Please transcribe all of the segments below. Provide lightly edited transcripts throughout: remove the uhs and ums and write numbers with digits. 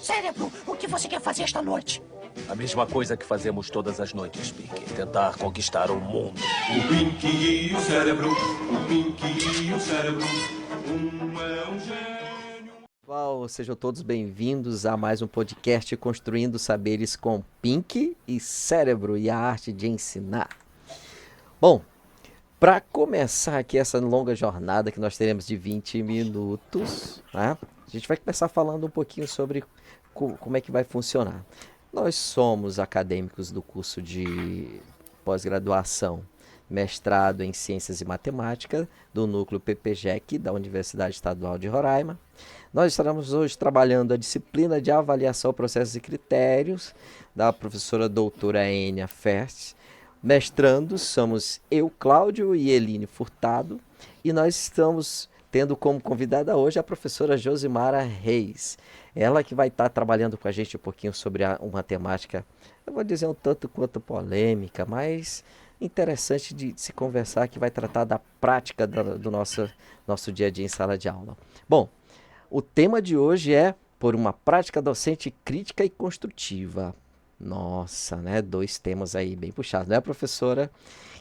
Cérebro, o que você quer fazer esta noite? A mesma coisa que fazemos todas as noites, Pinky. Tentar conquistar o mundo. O Pinky e o cérebro, o Pinky e o cérebro. Um é um gênio. Pessoal, sejam todos bem-vindos a mais um podcast Construindo Saberes com Pinky e Cérebro e a arte de ensinar. Bom, para começar aqui essa longa jornada que nós teremos de 20 minutos, né? A gente vai começar falando um pouquinho sobre como é que vai funcionar. Nós somos acadêmicos do curso de pós-graduação, mestrado em Ciências e Matemática, do Núcleo PPGEC, da Universidade Estadual de Roraima. Nós estaremos hoje trabalhando a disciplina de avaliação, processos e critérios, da professora doutora Enia Fert. Mestrandos somos eu, Cláudio, e Eline Furtado, e nós estamos tendo como convidada hoje a professora Josimara Reis. Ela que vai estar trabalhando com a gente um pouquinho sobre uma temática, eu vou dizer um tanto quanto polêmica, mas interessante de se conversar, que vai tratar da prática do nosso dia a dia em sala de aula. Bom, o tema de hoje é por uma prática docente crítica e construtiva. Nossa, né? Dois temas aí bem puxados, né, professora?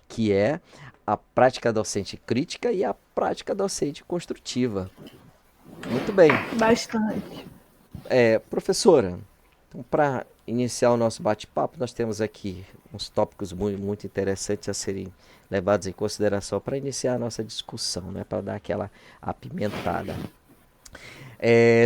Que é a prática docente crítica e a prática docente construtiva. Muito bem. Bastante. Professora, então, para iniciar o nosso bate-papo, nós temos aqui uns tópicos muito interessantes a serem levados em consideração para iniciar a nossa discussão, né? Para dar aquela apimentada.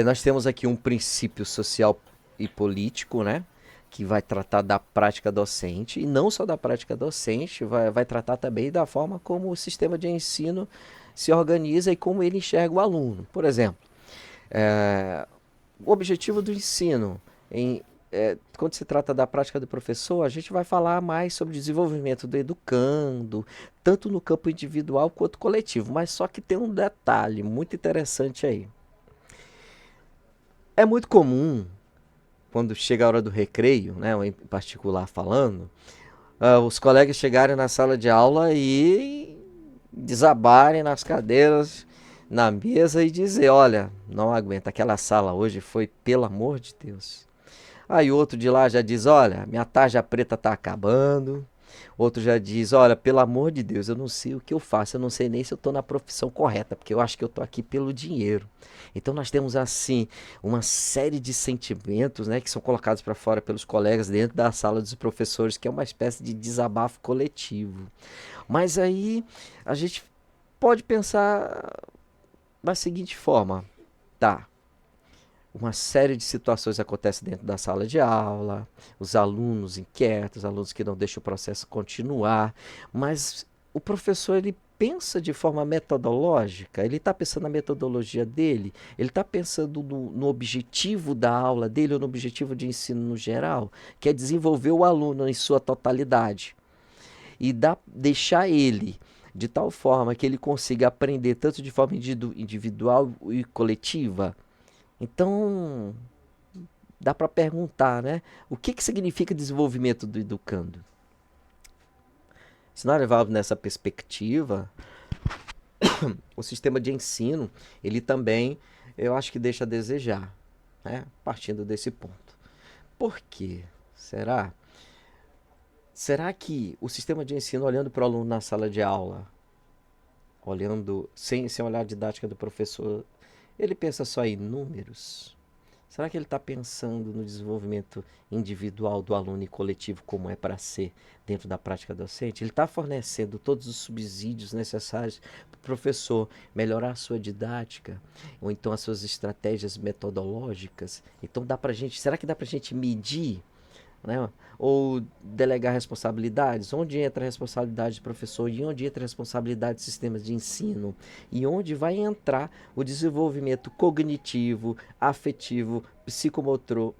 Nós temos aqui um princípio social e político, né? Que vai tratar da prática docente, e não só da prática docente, vai tratar também da forma como o sistema de ensino se organiza e como ele enxerga o aluno. Por exemplo, o objetivo do ensino, quando se trata da prática do professor, a gente vai falar mais sobre o desenvolvimento do educando, tanto no campo individual quanto coletivo, mas só que tem um detalhe muito interessante aí. É muito comum, quando chega a hora do recreio, né, em particular falando, os colegas chegarem na sala de aula e desabarem nas cadeiras, na mesa e dizer, olha, não aguenta, aquela sala hoje foi pelo amor de Deus. Aí outro de lá já diz, olha, minha tarja preta está acabando. Outro já diz, olha, pelo amor de Deus, eu não sei o que eu faço, eu não sei nem se eu estou na profissão correta, porque eu acho que eu estou aqui pelo dinheiro. Então nós temos assim uma série de sentimentos, né, que são colocados para fora pelos colegas dentro da sala dos professores, que é uma espécie de desabafo coletivo. Mas aí a gente pode pensar da seguinte forma, tá? Uma série de situações acontecem dentro da sala de aula, os alunos inquietos, alunos que não deixam o processo continuar, mas o professor ele pensa de forma metodológica, ele está pensando na metodologia dele, ele está pensando no objetivo da aula dele ou no objetivo de ensino no geral, que é desenvolver o aluno em sua totalidade e deixar ele de tal forma que ele consiga aprender tanto de forma individual e coletiva. Então, dá para perguntar, né? O que significa desenvolvimento do educando? Se nós levarmos nessa perspectiva, o sistema de ensino, ele também, eu acho que deixa a desejar, né? Partindo desse ponto. Por quê? Será? Será que o sistema de ensino, olhando para o aluno na sala de aula, olhando sem olhar a didática do professor, ele pensa só em números? Será que ele está pensando no desenvolvimento individual do aluno e coletivo como é para ser dentro da prática docente? Ele está fornecendo todos os subsídios necessários para o professor melhorar a sua didática ou então as suas estratégias metodológicas? Então será que dá para a gente medir, né? Ou delegar responsabilidades? Onde entra a responsabilidade do professor e onde entra a responsabilidade dos sistemas de ensino? E onde vai entrar o desenvolvimento cognitivo, afetivo, psicomotor,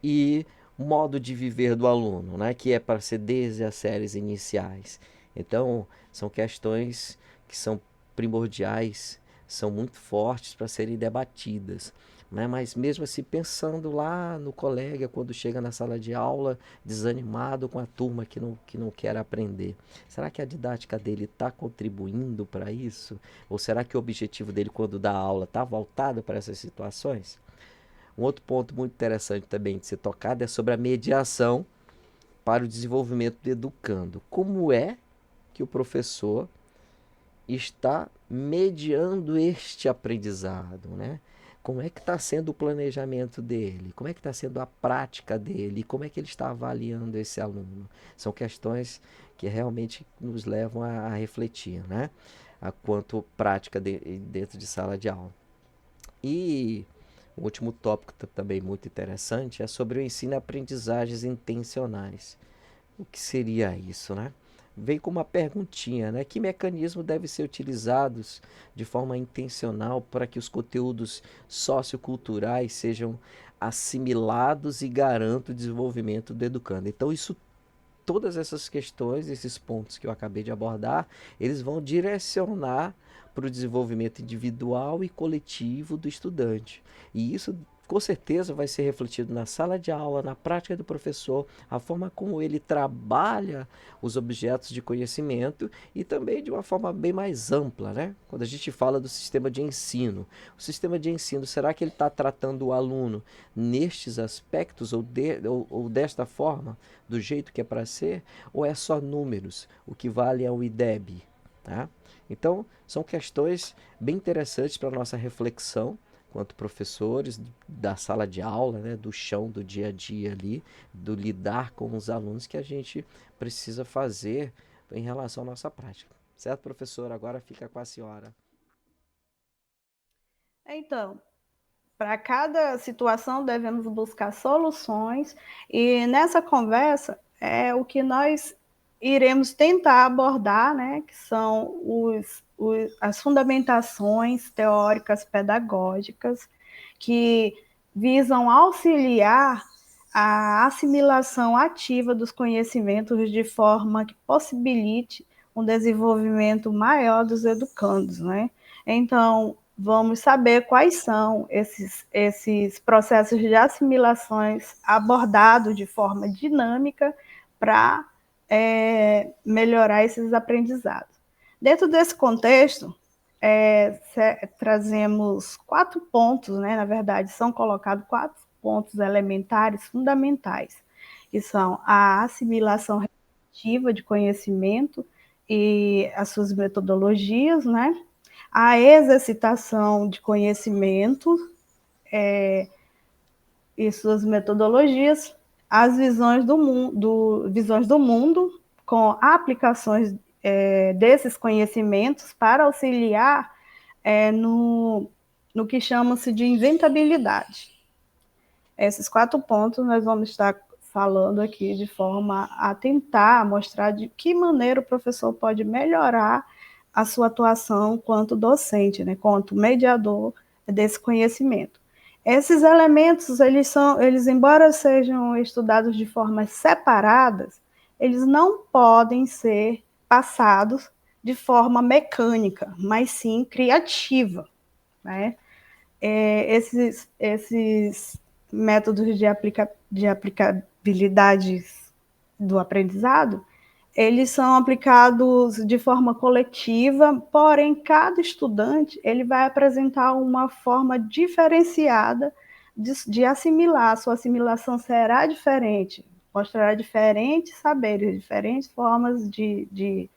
e modo de viver do aluno, né? Que é para ser desde as séries iniciais. Então, são questões que são primordiais, são muito fortes para serem debatidas. Né? Mas mesmo assim, pensando lá no colega, quando chega na sala de aula, desanimado com a turma que não quer aprender. Será que a didática dele está contribuindo para isso? Ou será que o objetivo dele, quando dá aula, está voltado para essas situações? Um outro ponto muito interessante também de ser tocado é sobre a mediação para o desenvolvimento do educando. Como é que o professor está mediando este aprendizado, né? Como é que está sendo o planejamento dele? Como é que está sendo a prática dele? Como é que ele está avaliando esse aluno? São questões que realmente nos levam a refletir, né? A quanto prática dentro de sala de aula. E o último tópico também muito interessante é sobre o ensino e aprendizagens intencionais. O que seria isso, né? Vem com uma perguntinha, né? Que mecanismos devem ser utilizados de forma intencional para que os conteúdos socioculturais sejam assimilados e garantam o desenvolvimento do educando? Então, todas essas questões, esses pontos que eu acabei de abordar, eles vão direcionar para o desenvolvimento individual e coletivo do estudante. E isso com certeza vai ser refletido na sala de aula, na prática do professor, a forma como ele trabalha os objetos de conhecimento e também de uma forma bem mais ampla, né? Quando a gente fala do sistema de ensino, o sistema de ensino, será que ele está tratando o aluno nestes aspectos ou desta forma, do jeito que é para ser, ou é só números? O que vale é o IDEB, tá? Então, são questões bem interessantes para a nossa reflexão, quanto professores da sala de aula, né, do chão, do dia a dia ali, do lidar com os alunos que a gente precisa fazer em relação à nossa prática. Certo, professor? Agora fica com a senhora. Então, para cada situação devemos buscar soluções e nessa conversa é o que nós iremos tentar abordar, né, que são as fundamentações teóricas pedagógicas que visam auxiliar a assimilação ativa dos conhecimentos de forma que possibilite um desenvolvimento maior dos educandos, né? Então, vamos saber quais são esses processos de assimilações abordados de forma dinâmica para melhorar esses aprendizados. Dentro desse contexto, trazemos 4 pontos, né? Na verdade, são colocados 4 pontos elementares fundamentais, que são a assimilação repetitiva de conhecimento e as suas metodologias, né? A exercitação de conhecimento e suas metodologias, as visões do mundo com aplicações desses conhecimentos para auxiliar no que chama-se de inventabilidade. Esses 4 pontos nós vamos estar falando aqui de forma a tentar mostrar de que maneira o professor pode melhorar a sua atuação quanto docente, né, quanto mediador desse conhecimento. Esses elementos, eles embora sejam estudados de formas separadas, eles não podem ser passados de forma mecânica, mas sim criativa, né? Esses métodos de aplicabilidade do aprendizado, eles são aplicados de forma coletiva, porém, cada estudante ele vai apresentar uma forma diferenciada de assimilar. Sua assimilação será diferente, mostrará diferentes saberes, diferentes formas de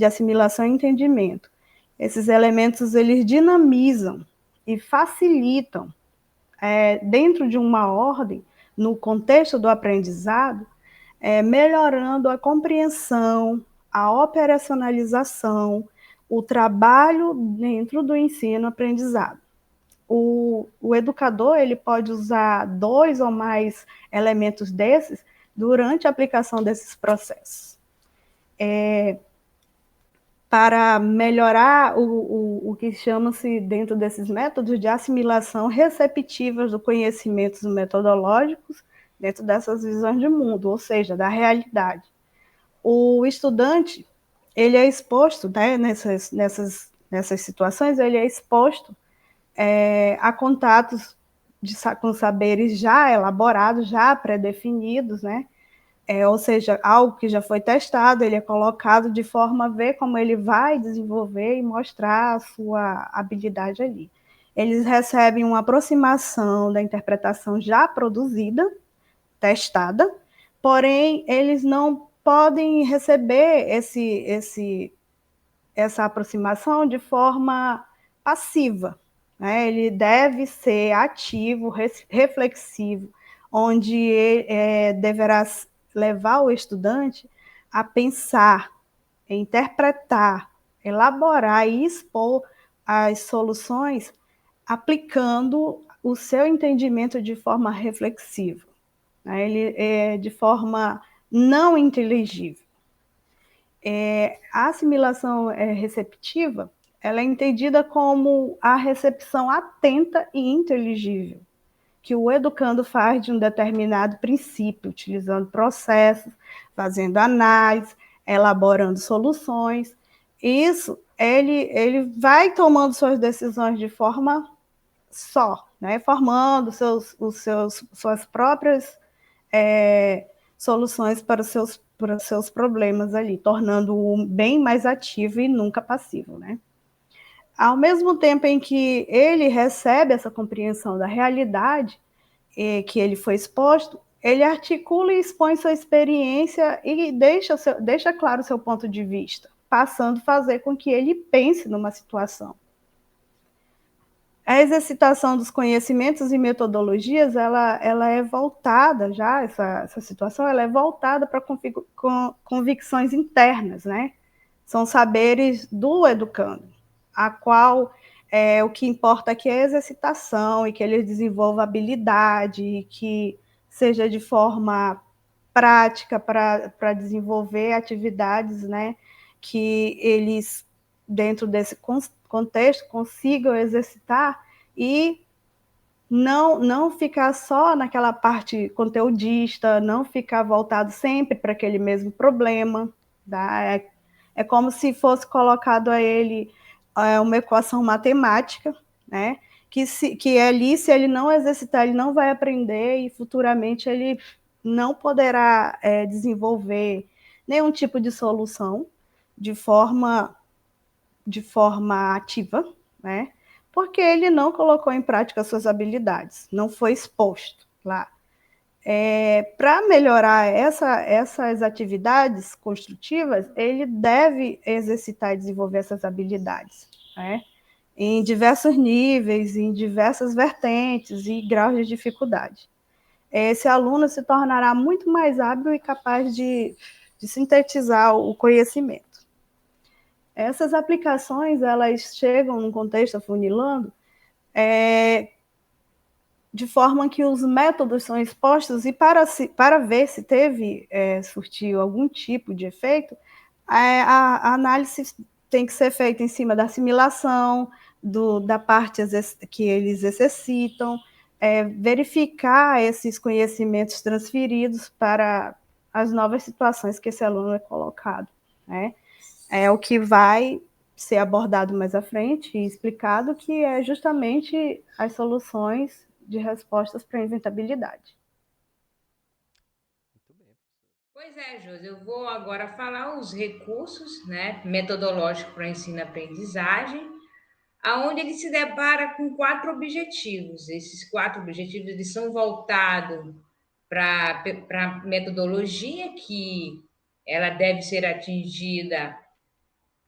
assimilação e entendimento. Esses elementos, eles dinamizam e facilitam, dentro de uma ordem, no contexto do aprendizado, melhorando a compreensão, a operacionalização, o trabalho dentro do ensino-aprendizado. O educador ele pode usar 2 ou mais elementos desses durante a aplicação desses processos. Para melhorar o que chama-se, dentro desses métodos, de assimilação receptivas do conhecimentos metodológicos dentro dessas visões de mundo, ou seja, da realidade. O estudante, ele é exposto, né, nessas situações, ele é exposto a contatos com saberes já elaborados, já pré-definidos, né? Ou seja, algo que já foi testado, ele é colocado de forma a ver como ele vai desenvolver e mostrar a sua habilidade ali. Eles recebem uma aproximação da interpretação já produzida, testada, porém, eles não podem receber essa aproximação de forma passiva, né? Ele deve ser ativo, reflexivo, onde ele deverá levar o estudante a pensar, interpretar, elaborar e expor as soluções aplicando o seu entendimento de forma reflexiva, né? Ele é de forma não inteligível. A assimilação receptiva, ela é entendida como a recepção atenta e inteligível que o educando faz de um determinado princípio, utilizando processos, fazendo análise, elaborando soluções. Isso, ele vai tomando suas decisões de forma só, né? Formando suas próprias soluções para os seus problemas ali, tornando-o bem mais ativo e nunca passivo, né? Ao mesmo tempo em que ele recebe essa compreensão da realidade que ele foi exposto, ele articula e expõe sua experiência e deixa claro o seu ponto de vista, passando a fazer com que ele pense numa situação. A exercitação dos conhecimentos e metodologias, ela é voltada já, essa situação, ela é voltada para convicções internas, né? São saberes do educando, a qual o que importa aqui é a exercitação e que ele desenvolva habilidade, e que seja de forma prática para desenvolver atividades, né, que eles, dentro desse contexto, consigam exercitar e não ficar só naquela parte conteudista, não ficar voltado sempre para aquele mesmo problema. Tá? É como se fosse colocado a ele uma equação matemática, né? Que ali, se ele não exercitar, ele não vai aprender e futuramente ele não poderá desenvolver nenhum tipo de solução de forma ativa, né? Porque ele não colocou em prática suas habilidades, não foi exposto lá. Para melhorar essas atividades construtivas, ele deve exercitar e desenvolver essas habilidades, né? Em diversos níveis, em diversas vertentes e graus de dificuldade. Esse aluno se tornará muito mais hábil e capaz de sintetizar o conhecimento. Essas aplicações, elas chegam num contexto afunilando, de forma que os métodos são expostos e para ver se surtiu algum tipo de efeito, a análise tem que ser feita em cima da assimilação, da parte que eles exercitam, verificar esses conhecimentos transferidos para as novas situações que esse aluno é colocado, né? É o que vai ser abordado mais à frente e explicado, que é justamente as soluções de respostas para a inventabilidade. Pois é, Josi, eu vou agora falar os recursos, né, metodológicos para ensino-aprendizagem, aonde ele se depara com 4 objetivos. Esses 4 objetivos eles são voltados para a metodologia, que ela deve ser atingida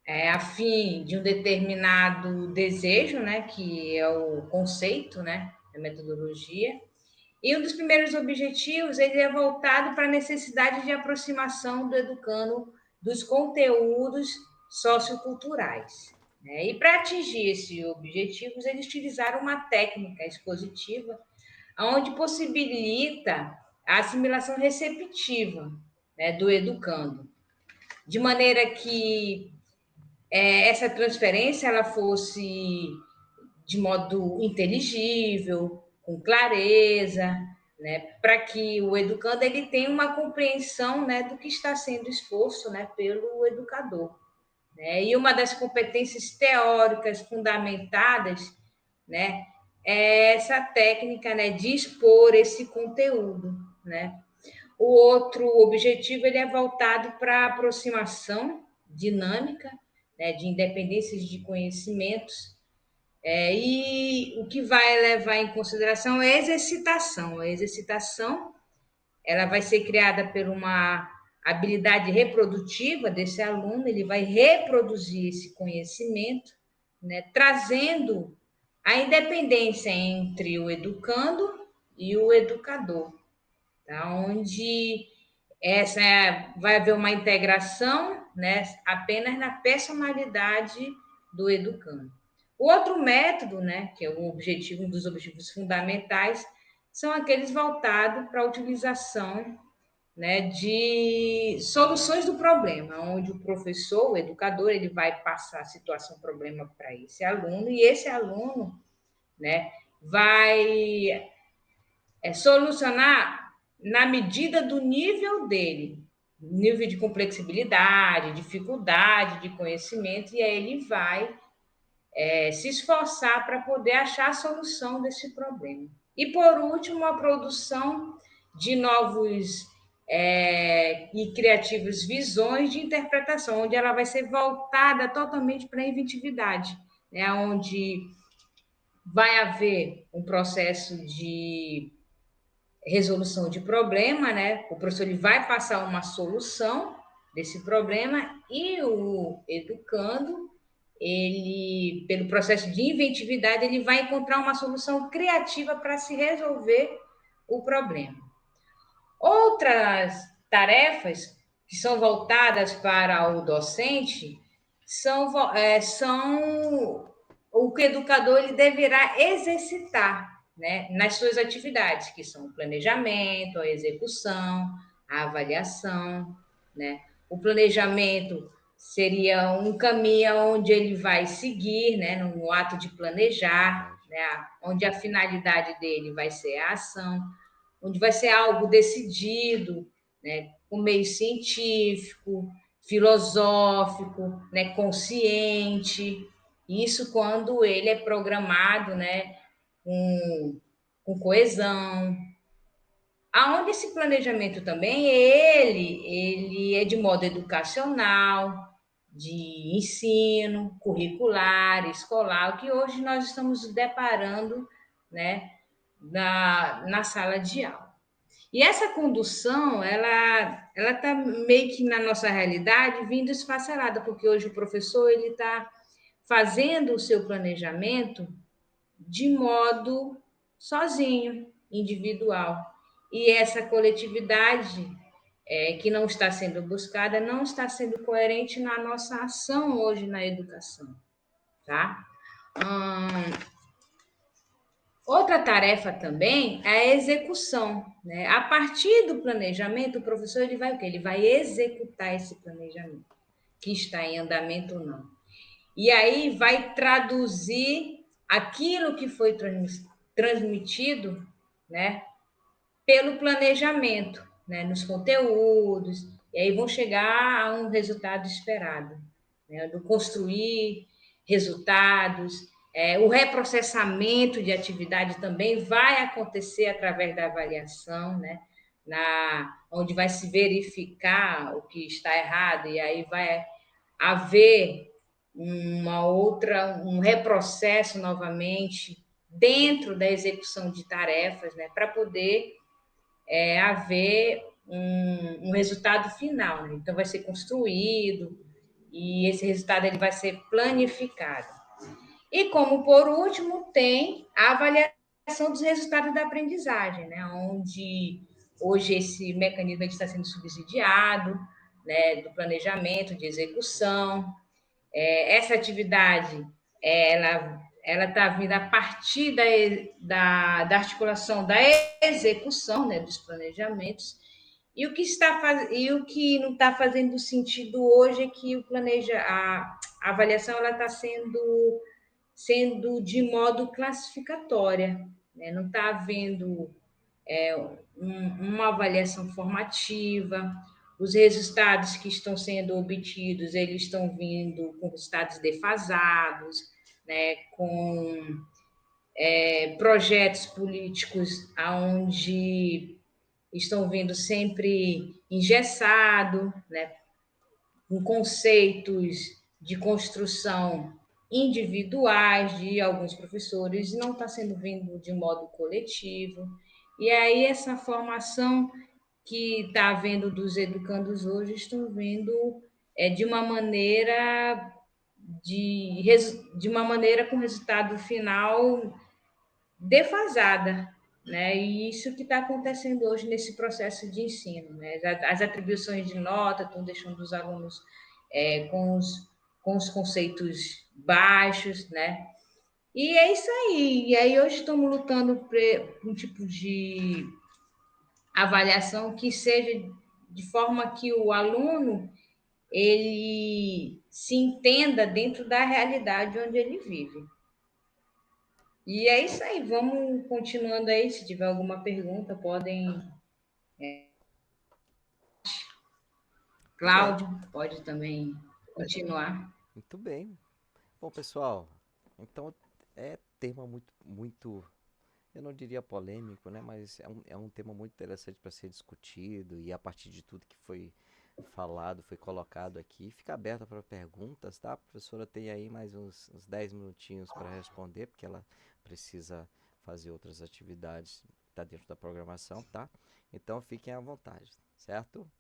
a fim de um determinado desejo, né, que é o conceito, né, da metodologia. E um dos primeiros objetivos ele é voltado para a necessidade de aproximação do educando dos conteúdos socioculturais, né? E para atingir esses objetivos, eles utilizaram uma técnica expositiva onde possibilita a assimilação receptiva, né, do educando, de maneira que essa transferência ela fosse de modo inteligível, com clareza, né, para que o educando ele tenha uma compreensão, né, do que está sendo exposto, né, pelo educador, né? E uma das competências teóricas fundamentadas, né, é essa técnica, né, de expor esse conteúdo, né? O outro objetivo ele é voltado para a aproximação dinâmica, né, de independências de conhecimentos, E o que vai levar em consideração é a exercitação. A exercitação ela vai ser criada por uma habilidade reprodutiva desse aluno, ele vai reproduzir esse conhecimento, né, trazendo a independência entre o educando e o educador, tá? Onde vai haver uma integração, né, apenas na personalidade do educando. O outro método, né, que é um dos objetivos fundamentais, são aqueles voltados para a utilização, né, de soluções do problema, onde o professor, o educador, ele vai passar a situação, problema para esse aluno, e esse aluno, né, vai solucionar na medida do nível dele, nível de complexibilidade, dificuldade de conhecimento, e aí ele vai se esforçar para poder achar a solução desse problema. E, por último, a produção de novos e criativas visões de interpretação, onde ela vai ser voltada totalmente para a inventividade, né? Onde vai haver um processo de resolução de problema, né? O professor ele vai passar uma solução desse problema e o educando, ele, pelo processo de inventividade, ele vai encontrar uma solução criativa para se resolver o problema. Outras tarefas que são voltadas para o docente são o que o educador ele deverá exercitar, né, nas suas atividades, que são o planejamento, a execução, a avaliação, né? O planejamento seria um caminho onde ele vai seguir, né, no ato de planejar, né, onde a finalidade dele vai ser a ação, onde vai ser algo decidido, né, com meio científico, filosófico, né, consciente. Isso quando ele é programado, né, com coesão. Aonde esse planejamento também, ele é de modo educacional, de ensino, curricular, escolar, o que hoje nós estamos deparando, né, na sala de aula. E essa condução, ela está meio que na nossa realidade vindo esfacelada, porque hoje o professor ele está fazendo o seu planejamento de modo sozinho, individual. E essa coletividade que não está sendo buscada não está sendo coerente na nossa ação hoje na educação, tá? Outra tarefa também é a execução, né? A partir do planejamento, o professor ele vai o quê? Ele vai executar esse planejamento, que está em andamento ou não. E aí vai traduzir aquilo que foi transmitido, né, pelo planejamento, né, nos conteúdos, e aí vão chegar a um resultado esperado, né, do construir resultados. O reprocessamento de atividade também vai acontecer através da avaliação, né, onde vai se verificar o que está errado, e aí vai haver um reprocesso novamente dentro da execução de tarefas, né, para poder haver um resultado final, né? Então vai ser construído e esse resultado ele vai ser planificado. E como por último tem a avaliação dos resultados da aprendizagem, né, onde hoje esse mecanismo está sendo subsidiado, né, do planejamento, de execução. Essa atividade ela está vindo a partir da articulação da execução, né, dos planejamentos, e o que não está fazendo sentido hoje é que a avaliação ela está sendo de modo classificatória, né? Não está havendo uma avaliação formativa. Os resultados que estão sendo obtidos, eles estão vindo com resultados defasados, né, com projetos políticos onde estão vindo sempre engessado, né, com conceitos de construção individuais de alguns professores, não está sendo vindo de modo coletivo. E aí essa formação que está havendo dos educandos hoje estão vindo de uma maneira de uma maneira com resultado final defasada, né? E isso que está acontecendo hoje nesse processo de ensino, né? As atribuições de nota estão deixando os alunos com os conceitos baixos, né? E é isso aí. E aí hoje estamos lutando por um tipo de avaliação que seja de forma que o aluno ele se entenda dentro da realidade onde ele vive. E é isso aí, vamos continuando aí. Se tiver alguma pergunta, podem. Pois é, Cláudio, pode também continuar. muito bem. Bom, pessoal, então é tema muito, eu não diria polêmico, né? Mas é um tema muito interessante para ser discutido e a partir de tudo que foi falado, foi colocado aqui, fica aberta para perguntas, tá? A professora tem aí mais uns 10 minutinhos para responder, porque ela precisa fazer outras atividades, tá dentro da programação, tá? Então fiquem à vontade, certo?